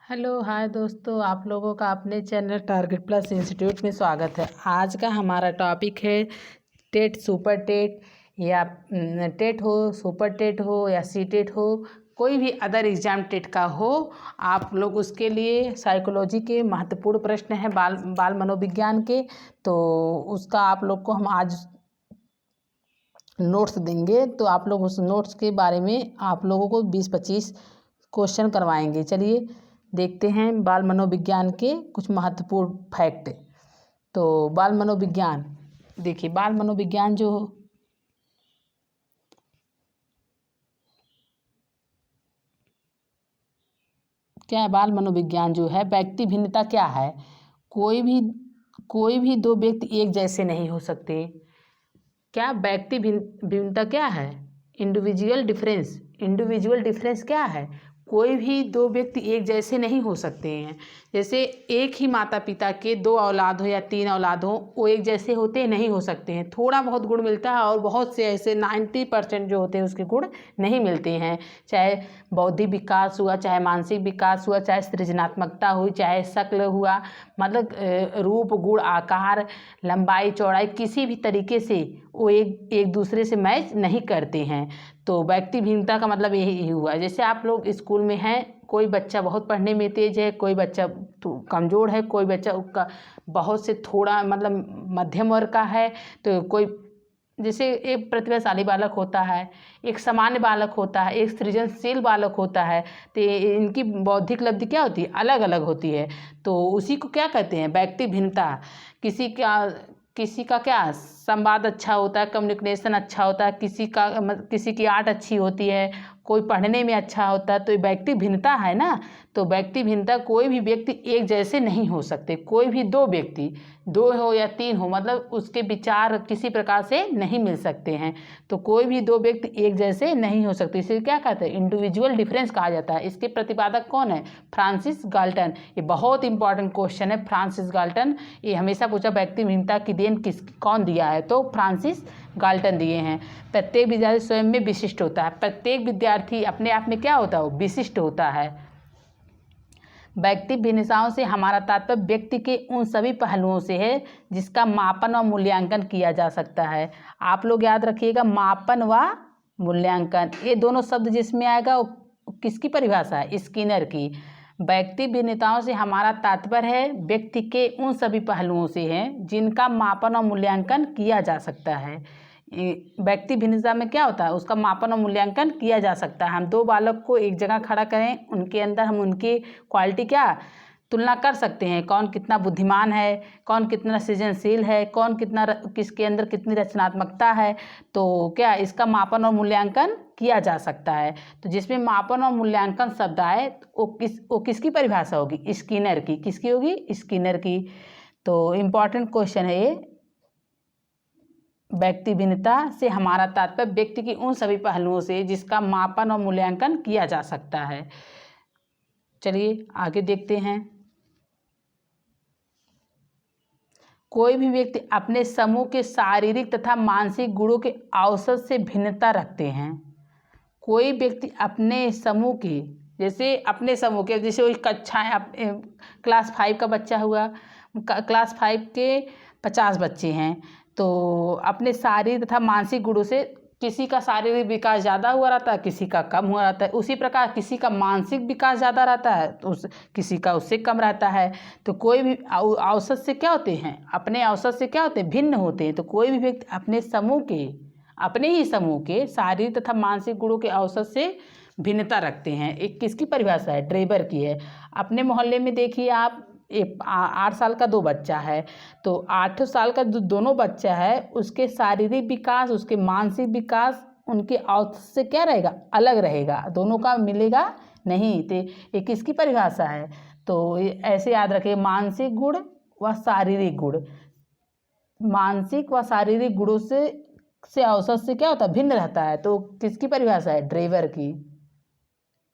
Hello hi दोस्तों, आप लोगों का अपने चैनल टारगेट प्लस इंस्टीट्यूट में स्वागत है। आज का हमारा टॉपिक है टेट सुपर टेट या टेट हो, सुपर टेट हो या सी टेट हो, कोई भी अदर एग्जाम टेट का हो। आप लोग उसके लिए साइकोलॉजी के महत्वपूर्ण प्रश्न हैं बाल मनोविज्ञान के, तो उसका आप लोग को हम आज नोट्स देंगे। तो आप लोग उस नोट्स के बारे में आप लोगों को 20-25 क्वेश्चन करवाएंगे। चलिए देखते हैं बाल मनोविज्ञान के कुछ महत्वपूर्ण फैक्ट। तो बाल मनोविज्ञान, देखिए बाल मनोविज्ञान जो क्या है, बाल मनोविज्ञान जो है, व्यक्ति भिन्नता क्या है। कोई भी दो व्यक्ति एक जैसे नहीं हो सकते। क्या व्यक्ति भिन्नता क्या है? इंडिविजुअल डिफरेंस क्या है? कोई भी दो व्यक्ति एक जैसे नहीं हो सकते हैं। जैसे एक ही माता पिता के 2 औलाद हो या 3 औलाद हो, वो एक जैसे होते नहीं हो सकते हैं। थोड़ा बहुत गुण मिलता है और बहुत से ऐसे 90% जो होते हैं उसके गुण नहीं मिलते हैं। चाहे बौद्धिक विकास हुआ, चाहे मानसिक विकास हुआ, चाहे सृजनात्मकता हुई, चाहे शक्ल हुआ, मतलब रूप गुण आकार लंबाई चौड़ाई किसी भी तरीके से वो एक दूसरे से मैच नहीं करते हैं। तो व्यक्ति भिन्नता का मतलब यही हुआ। जैसे आप लोग स्कूल में हैं, कोई बच्चा बहुत पढ़ने में तेज है, कोई बच्चा तो कमज़ोर है, कोई बच्चा उसका बहुत से थोड़ा मतलब मध्यम वर्ग का है, तो कोई जैसे एक प्रतिभाशाली बालक होता है, एक सामान्य बालक होता है, एक सृजनशील बालक होता है। तो इनकी बौद्धिक लब्धि क्या होती है? अलग अलग होती है। तो उसी को क्या कहते हैं? व्यक्ति भिन्नता। किसी का क्या संवाद अच्छा होता है, कम्युनिकेशन अच्छा होता है, किसी की आर्ट अच्छी होती है, कोई पढ़ने में अच्छा होता है। तो ये व्यक्ति भिन्नता है ना। तो व्यक्ति भिन्नता, कोई भी व्यक्ति एक जैसे नहीं हो सकते। कोई भी दो व्यक्ति, 2 हो या 3 हो, मतलब उसके विचार किसी प्रकार से नहीं मिल सकते हैं। तो कोई भी दो व्यक्ति एक जैसे नहीं हो सकते। इसे क्या कहते हैं? इंडिविजुअल डिफरेंस कहा जाता है। इसके प्रतिपादक कौन है? Francis Galton. ये बहुत इंपॉर्टेंट क्वेश्चन है। फ्रांसिस गाल्टन, ये हमेशा पूछा व्यक्ति भिन्नता की देन कौन दिया है? तो फ्रांसिस गाल्टन दिए हैं। प्रत्येक विद्यार्थी स्वयं में विशिष्ट होता है। प्रत्येक विद्यार्थी अपने आप में क्या होता है? वो विशिष्ट होता है। व्यक्ति भिन्नताओं से हमारा तात्पर्य व्यक्ति के उन सभी पहलुओं से है जिसका मापन और मूल्यांकन किया जा सकता है। आप लोग याद रखिएगा, मापन व मूल्यांकन, ये दोनों शब्द जिसमें आएगा वो किसकी परिभाषा है? स्किनर की। व्यक्ति भिन्नताओं से हमारा तात्पर्य है व्यक्ति के उन सभी पहलुओं से है जिनका मापन और मूल्यांकन किया जा सकता है। व्यक्ति भिन्नता में क्या होता है? उसका मापन और मूल्यांकन किया जा सकता है। हम 2 बालक को एक जगह खड़ा करें, उनके अंदर हम उनकी क्वालिटी क्या तुलना कर सकते हैं। कौन कितना बुद्धिमान है, कौन कितना सृजनशील है, किसके अंदर कितनी रचनात्मकता है। तो क्या इसका मापन और मूल्यांकन किया जा सकता है। तो जिसमें मापन और मूल्यांकन शब्द आए वो किसकी परिभाषा होगी? स्किनर की। किसकी होगी? स्किनर की। तो इम्पॉर्टेंट क्वेश्चन है ये। व्यक्ति भिन्नता से हमारा तात्पर्य व्यक्ति की उन सभी पहलुओं से जिसका मापन और मूल्यांकन किया जा सकता है। चलिए आगे देखते हैं। कोई भी व्यक्ति अपने समूह के शारीरिक तथा मानसिक गुणों के औसत से भिन्नता रखते हैं। कोई व्यक्ति अपने समूह के, जैसे वही कक्षाएं, क्लास 5 का बच्चा हुआ, क्लास 5 के 50 बच्चे हैं, तो अपने शारीरिक तथा मानसिक गुणों से किसी का शारीरिक विकास ज़्यादा हुआ रहता है, किसी का कम हुआ रहता है। उसी प्रकार किसी का मानसिक विकास ज़्यादा रहता है तो किसी का उससे कम रहता है। तो कोई भी औसत से क्या होते हैं? अपने औसत से क्या होते हैं? भिन्न होते हैं। तो कोई भी व्यक्ति अपने ही समूह के शारीरिक तथा मानसिक गुणों के औसत से भिन्नता रखते हैं। एक किसकी परिभाषा है? ड्रेबर की है। अपने मोहल्ले में देखिए आप, 8 साल का 2 बच्चा है, तो 8 साल का दोनों बच्चा है, उसके शारीरिक विकास, उसके मानसिक विकास उनके औसत से क्या रहेगा? अलग रहेगा। दोनों का मिलेगा नहीं। तो ये किसकी परिभाषा है? तो ऐसे याद रखिए, मानसिक गुण व शारीरिक गुण, मानसिक व शारीरिक गुणों से औसत से क्या होता है? भिन्न रहता है। तो किसकी परिभाषा है? ड्रेबर की।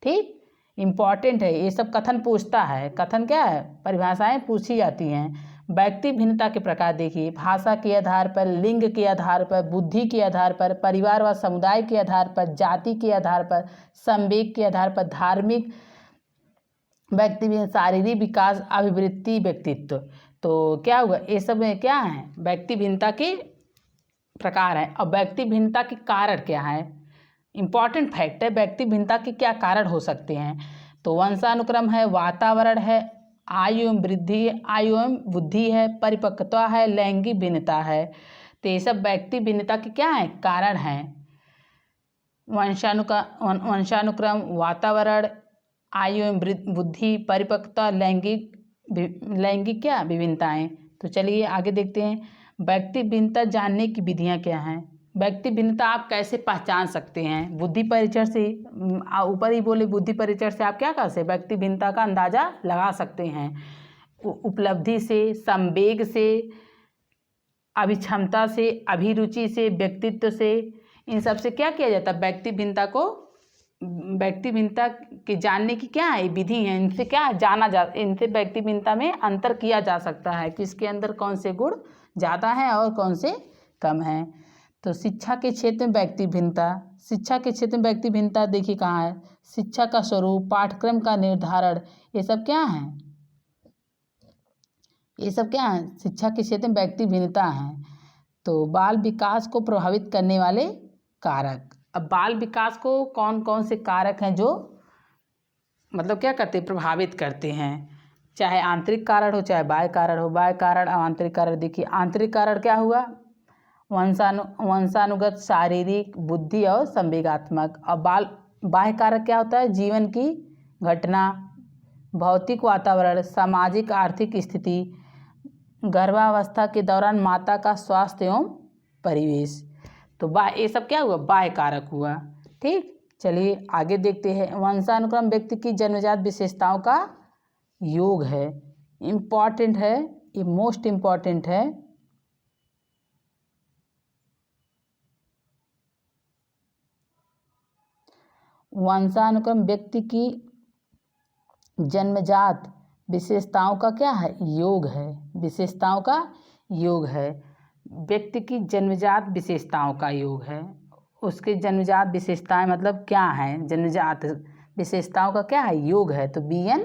ठीक, इम्पॉर्टेंट है ये सब। कथन पूछता है। कथन क्या है? परिभाषाएं पूछी जाती हैं। व्यक्ति भिन्नता के प्रकार देखिए, भाषा के आधार पर, लिंग के आधार पर, बुद्धि के आधार पर, परिवार व समुदाय के आधार पर, जाति के आधार पर, संवेग के आधार पर, धार्मिक व्यक्ति शारीरिक विकास, अभिवृत्ति, व्यक्तित्व। तो क्या हुआ, ये सब में क्या है, व्यक्ति भिन्नता के प्रकार है। अब व्यक्ति भिन्नता के कारण क्या है, इंपॉर्टेंट फैक्ट है, व्यक्ति भिन्नता के क्या कारण हो सकते हैं। तो वंशानुक्रम है, वातावरण है, आयु एवं वृद्धि, आयु एवं बुद्धि है, परिपक्वता है, लैंगिक भिन्नता है। तो ये सब व्यक्ति भिन्नता के क्या है, कारण हैं। वंशानुक्रम, वातावरण, आयु एवं बुद्धि, परिपक्वता, लैंगिक क्या विभिन्नताएं। तो चलिए आगे देखते हैं, व्यक्ति भिन्नता जानने की विधियां क्या हैं। व्यक्ति भिन्नता आप कैसे पहचान सकते हैं, बुद्धि परीक्षण से। ऊपर ही बोले बुद्धि परीक्षण से आप क्या कर सकते, व्यक्ति भिन्नता का अंदाजा लगा सकते हैं। उपलब्धि से, संवेग से, अभिक्षमता से, अभिरुचि से, व्यक्तित्व से, इन सब से क्या किया जाता है, व्यक्ति भिन्नता के जानने की क्या है विधि है। इनसे क्या जाना जा, इनसे व्यक्ति भिन्नता में अंतर किया जा सकता है, किसके अंदर कौन से गुण ज़्यादा हैं और कौन से कम हैं। तो शिक्षा के क्षेत्र में व्यक्ति भिन्नता, शिक्षा के क्षेत्र में व्यक्ति भिन्नता देखिए कहाँ है, शिक्षा का स्वरूप, पाठ्यक्रम का निर्धारण, ये सब क्या है, ये सब क्या है, शिक्षा के क्षेत्र में व्यक्ति भिन्नता है। तो बाल विकास को प्रभावित करने वाले कारक। अब बाल विकास को कौन कौन से कारक हैं जो मतलब क्या करते हैं, प्रभावित करते हैं, चाहे आंतरिक कारण हो चाहे बाह्य कारण हो। बाह्य कारण और आंतरिक कारण देखिए, आंतरिक कारण क्या हुआ, वंशानुगत, शारीरिक, बुद्धि और संवेगात्मक। और बाह्य कारक क्या होता है, जीवन की घटना, भौतिक वातावरण, सामाजिक आर्थिक स्थिति, गर्भावस्था के दौरान माता का स्वास्थ्य एवं परिवेश। तो ये सब क्या हुआ, बाह्य कारक हुआ। ठीक, चलिए आगे देखते हैं, वंशानुक्रम व्यक्ति की जन्मजात विशेषताओं का योग है। इम्पॉर्टेंट है, ये मोस्ट इम्पॉर्टेंट है। वंशानुक्रम व्यक्ति की जन्मजात विशेषताओं का क्या है, योग है, विशेषताओं का योग है। व्यक्ति की जन्मजात विशेषताओं का योग है। उसकी जन्मजात विशेषताएं मतलब क्या हैं, जन्मजात विशेषताओं का क्या है, योग है। तो BN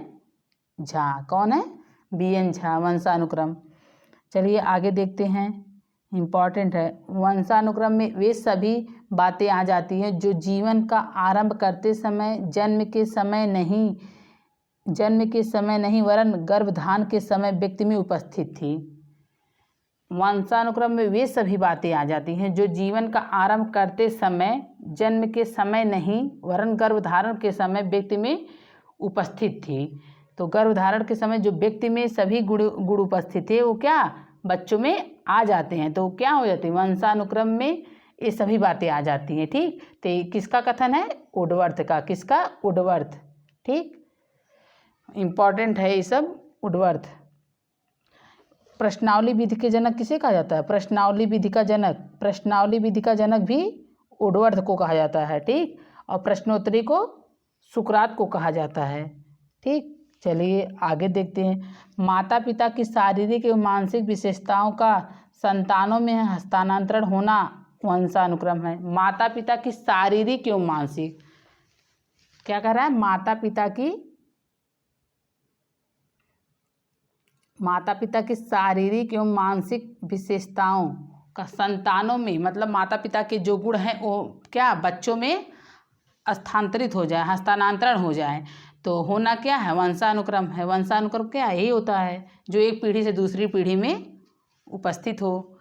झा, कौन है, BN झा, वंशानुक्रम। चलिए आगे देखते हैं, इम्पॉर्टेंट है। वंशानुक्रम में वे सभी बातें आ जाती हैं जो जीवन का आरंभ करते समय, जन्म के समय नहीं वरन गर्भधान के समय व्यक्ति में उपस्थित थी। वंशानुक्रम में वे सभी बातें आ जाती हैं जो जीवन का आरंभ करते समय, जन्म के समय नहीं वरन गर्भधारण के समय व्यक्ति में उपस्थित थी। तो गर्भधारण के समय जो व्यक्ति में सभी गुण उपस्थित थे वो क्या बच्चों में आ जाते हैं। तो क्या हो जाती है, वंशानुक्रम में ये सभी बातें आ जाती हैं। ठीक, तो किसका कथन है, वुडवर्थ का, किसका, वुडवर्थ। ठीक, इम्पॉर्टेंट है ये सब, वुडवर्थ। प्रश्नावली विधि के जनक किसे कहा जाता है, प्रश्नावली विधि का जनक भी वुडवर्थ को कहा जाता है। ठीक, और प्रश्नोत्तरी को सुकरात को कहा जाता है। ठीक, चलिए आगे देखते हैं, माता पिता की शारीरिक एवं मानसिक विशेषताओं का संतानों में हस्तांतरण होना वंशानुक्रम है। माता पिता की शारीरिक एवं मानसिक, क्या कह रहा है, माता पिता की शारीरिक एवं मानसिक विशेषताओं का संतानों में, मतलब माता पिता के जो गुण हैं वो क्या बच्चों में स्थानांतरित हो जाए, हस्तांतरण हो जाए। तो होना क्या है, वंशानुक्रम है। वंशानुक्रम क्या यही होता है जो एक पीढ़ी से दूसरी पीढ़ी में उपस्थित हो।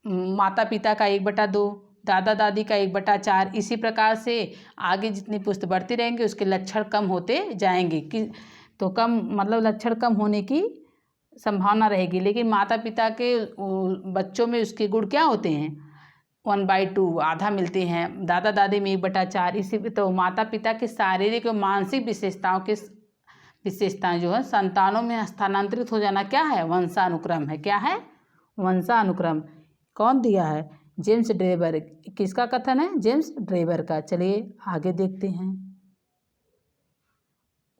माता पिता का 1/2, दादा दादी का 1/4, इसी प्रकार से आगे जितनी पुश्त बढ़ती रहेंगे उसके लक्षण कम होते जाएंगे तो कम मतलब लक्षण कम होने की संभावना रहेगी। लेकिन माता पिता के बच्चों में उसके गुण क्या होते हैं, 1/2 आधा मिलते हैं, दादा दादी में 1/4। इसी तो माता पिता की शारीरिक और मानसिक विशेषताएं जो है संतानों में स्थानांतरित हो जाना क्या है, वंशानुक्रम है। क्या है, वंशानुक्रम। कौन दिया है, जेम्स ड्रेबर। किसका कथन है, जेम्स ड्रेबर का। चलिए आगे देखते हैं,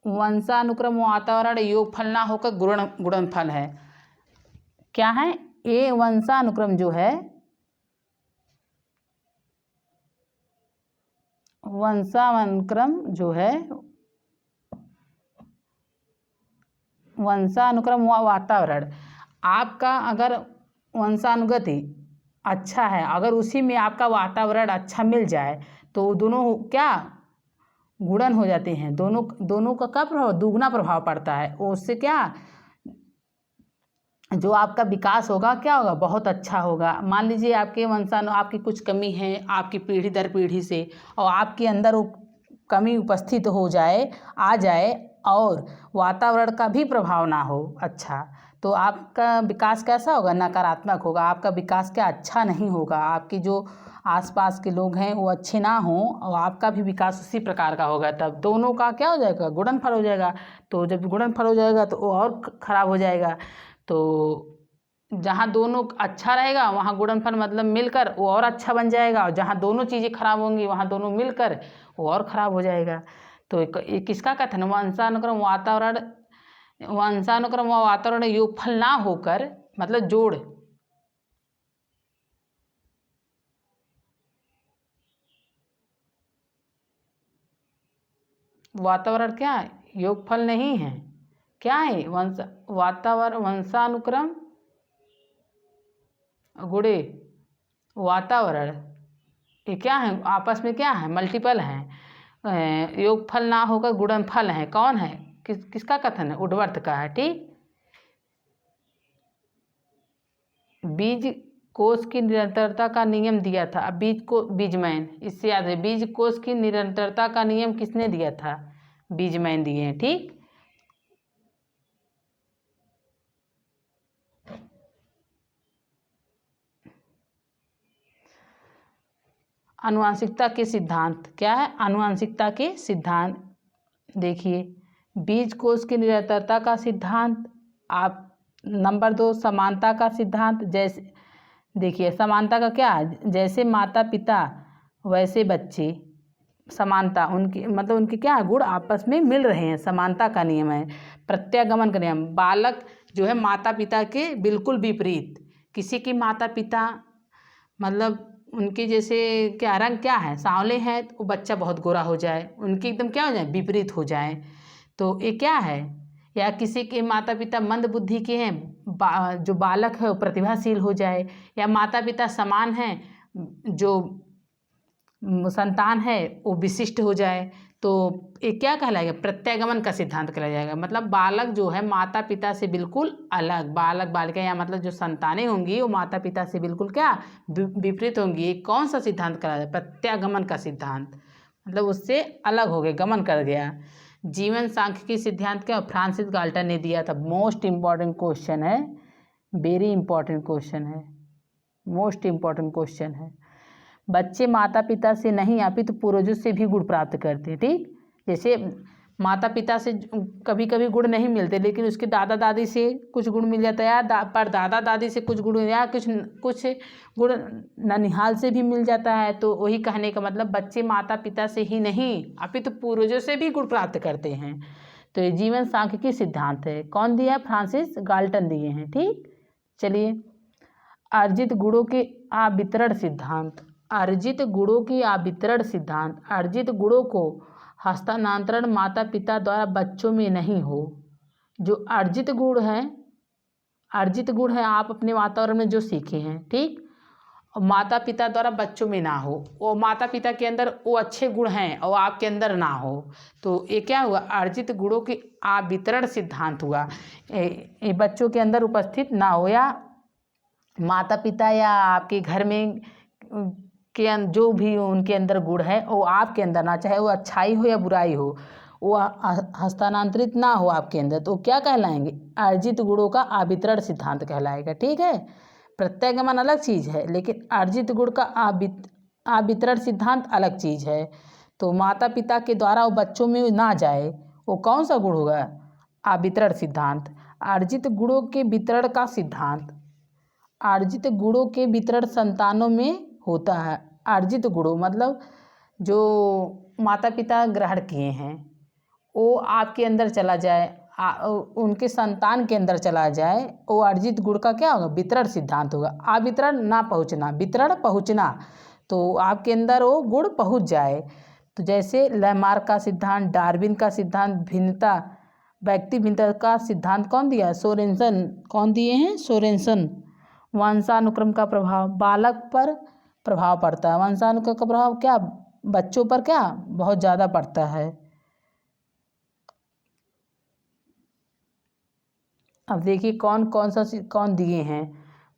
वंशानुक्रम वातावरण योगफल ना होकर गुणनफल है। क्या है, ये वंशानुक्रम जो है, वंशानुक्रम जो है वंशानुक्रम व वातावरण, आपका अगर वंशानुगति अच्छा है, अगर उसी में आपका वातावरण अच्छा मिल जाए तो दोनों क्या गुणन हो जाते हैं, दोनों दोनों का क्या प्रभाव, दुगना प्रभाव पड़ता है। उससे क्या जो आपका विकास होगा क्या होगा, बहुत अच्छा होगा। मान लीजिए आपके आपकी कुछ कमी है आपकी पीढ़ी दर पीढ़ी से, और आपके अंदर वो कमी उपस्थित हो जाए, आ जाए, और वातावरण का भी प्रभाव ना हो अच्छा, तो आपका विकास कैसा होगा, नकारात्मक होगा। आपका विकास क्या अच्छा नहीं होगा, आपकी जो आसपास के लोग हैं वो अच्छे ना हों और आपका भी विकास उसी प्रकार का होगा, तब दोनों का क्या हो जाएगा, गुणनफल हो जाएगा। तो जब गुणनफल हो जाएगा तो वो और खराब हो जाएगा। तो जहाँ दोनों अच्छा रहेगा वहाँ गुणनफल मतलब मिलकर वो और अच्छा बन जाएगा, और जहाँ दोनों चीज़ें खराब होंगी वहाँ दोनों मिलकर वो और खराब हो जाएगा। तो ये किसका कथन, वंशानुक्रम व वातावरण योगफल ना होकर, मतलब जोड़, वातावरण क्या है, योगफल नहीं है, क्या है, वंशानुक्रम गुणे वातावरण, ये क्या है, आपस में क्या है, मल्टीपल हैं। योगफल ना होकर गुणनफल है, कौन है, किसका कथन है, उडवर्थ का है। ठीक, बीज कोश की निरंतरता का नियम दिया था, अब बीजमैन, इससे याद है, बीज कोश की निरंतरता का नियम किसने दिया था, बीजमैन दिए हैं। ठीक, आनुवंशिकता के सिद्धांत क्या है, आनुवंशिकता के सिद्धांत देखिए, बीज कोश की निरंतरता का सिद्धांत, आप नंबर 2 समानता का सिद्धांत। जैसे देखिए समानता का क्या है, जैसे माता पिता वैसे बच्चे, समानता उनकी मतलब उनके क्या गुण आपस में मिल रहे हैं, समानता का नियम है। प्रत्यागमन का नियम, बालक जो है माता पिता के बिल्कुल विपरीत, किसी की माता पिता मतलब उनके जैसे क्या रंग क्या है, सांवले हैं, तो बच्चा बहुत गोरा हो जाए, उनके एकदम क्या हो जाए, विपरीत हो जाए, तो ये क्या है। या किसी के माता पिता मंद बुद्धि के हैं, जो बालक है वो प्रतिभाशील हो जाए, या माता पिता समान हैं, जो संतान है वो विशिष्ट हो जाए, तो ये क्या कहलाएगा, प्रत्यागमन का सिद्धांत कहलाया जाएगा। मतलब बालक जो है माता पिता से बिल्कुल अलग, बालक बालिका या मतलब जो संतानें होंगी वो माता पिता से बिल्कुल क्या विपरीत होंगी, ये कौन सा सिद्धांत कहलाया, प्रत्यागमन का सिद्धांत, मतलब उससे अलग हो गए, गमन कर गया। जीवन सांख्यिकी सिद्धांत क्या, फ्रांसिस गाल्टन ने दिया था। मोस्ट इम्पॉर्टेंट क्वेश्चन है, वेरी इंपॉर्टेंट क्वेश्चन है, मोस्ट इम्पॉर्टेंट क्वेश्चन है। बच्चे माता पिता से नहीं अपितु पूर्वजों से भी गुण प्राप्त करते हैं। ठीक, जैसे माता पिता से कभी कभी गुण नहीं मिलते, लेकिन उसके दादा दादी से कुछ गुण मिल जाता है, या पर दादा दादी से कुछ गुण, या कुछ गुण ननिहाल से भी मिल जाता है। तो वही कहने का मतलब बच्चे माता पिता से ही नहीं अपितु पूर्वजों से भी गुण प्राप्त करते हैं। तो ये जीवन सांख्यिकी सिद्धांत है, कौन दिया है, फ्रांसिस गाल्टन दिए हैं। ठीक, चलिए, अर्जित गुणों के आवितरण सिद्धांत, अर्जित गुणों की आवितरण सिद्धांत, अर्जित गुणों को हस्तांतरण माता पिता द्वारा बच्चों में नहीं हो। जो अर्जित गुण है आप अपने वातावरण में जो सीखे हैं, ठीक, और माता पिता द्वारा बच्चों में ना हो, वो माता पिता के अंदर वो अच्छे गुण हैं और आपके अंदर ना हो, तो ये क्या हुआ, अर्जित गुणों की आवितरण सिद्धांत हुआ। ये बच्चों के अंदर उपस्थित ना हो, या माता पिता या आपके घर में के जो भी उनके अंदर गुण है वो आपके अंदर ना, चाहे वो अच्छाई हो या बुराई हो, वो हस्तांतरित ना हो आपके अंदर, तो क्या कहलाएंगे, अर्जित गुणों का आवितरण सिद्धांत कहलाएगा। ठीक है, प्रत्यागमन अलग चीज़ है, लेकिन अर्जित गुण का आवितरण सिद्धांत अलग चीज़ है। तो माता पिता के द्वारा वो बच्चों में ना जाए, वो कौन सा गुण होगा, आवितरण सिद्धांत। अर्जित गुणों के वितरण का सिद्धांत, अर्जित गुणों के वितरण संतानों में होता है। अर्जित गुणों मतलब जो माता पिता ग्रहण किए हैं वो आपके अंदर चला जाए, उनके संतान के अंदर चला जाए, वो अर्जित गुण का क्या होगा, वितरण सिद्धांत होगा। अवितरण ना पहुँचना, वितरण पहुँचना, तो आपके अंदर वो गुण पहुँच जाए। तो जैसे लैमार्क का सिद्धांत, डार्विन का सिद्धांत, भिन्नता व्यक्ति भिन्नता का सिद्धांत कौन दिया? सोरेनसन। कौन दिए हैं? सोरेनसन। वंशानुक्रम का प्रभाव बालक पर प्रभाव पड़ता है। वंशानुक्रम का प्रभाव क्या? बच्चों पर क्या? बहुत ज़्यादा पड़ता है। अब देखिए कौन दिए हैं।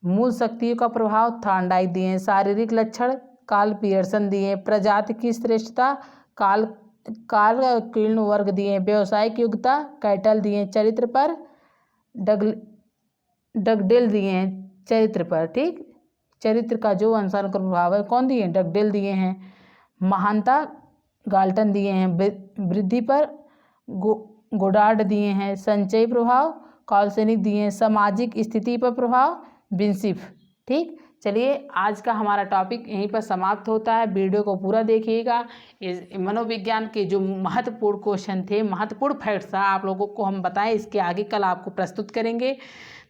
मूल शक्तियों का प्रभाव थॉर्नडाइक दिए हैं। शारीरिक लक्षण कार्ल पियर्सन दिए हैं। प्रजाति की श्रेष्ठता कार्ल क्विनवर्ग दिए हैं। व्यावसायिक योग्यता कैटल दिए हैं। चरित्र पर डगडेल दिए हैं। चरित्र पर, ठीक, चरित्र का जो वंशानुक्रम प्रभाव है कौन दिए हैं? डगडेल दिए हैं। महानता गाल्टन दिए हैं। वृद्धि पर गोडार्ड दिए हैं। संचयी प्रभाव कॉल्सेनिक दिए हैं। सामाजिक स्थिति पर प्रभाव विंसिफ। ठीक, चलिए आज का हमारा टॉपिक यहीं पर समाप्त होता है। वीडियो को पूरा देखिएगा। इस मनोविज्ञान के जो महत्वपूर्ण क्वेश्चन थे, महत्वपूर्ण फैक्ट्स था, आप लोगों को हम बताएं, इसके आगे कल आपको प्रस्तुत करेंगे।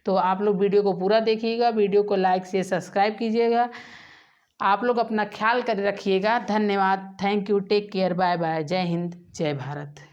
तो आप लोग वीडियो को पूरा देखिएगा। वीडियो को लाइक शेयर सब्सक्राइब कीजिएगा। आप लोग अपना ख्याल कर रखिएगा। धन्यवाद। Thank you. Take care. Bye bye. जय हिंद, जय भारत।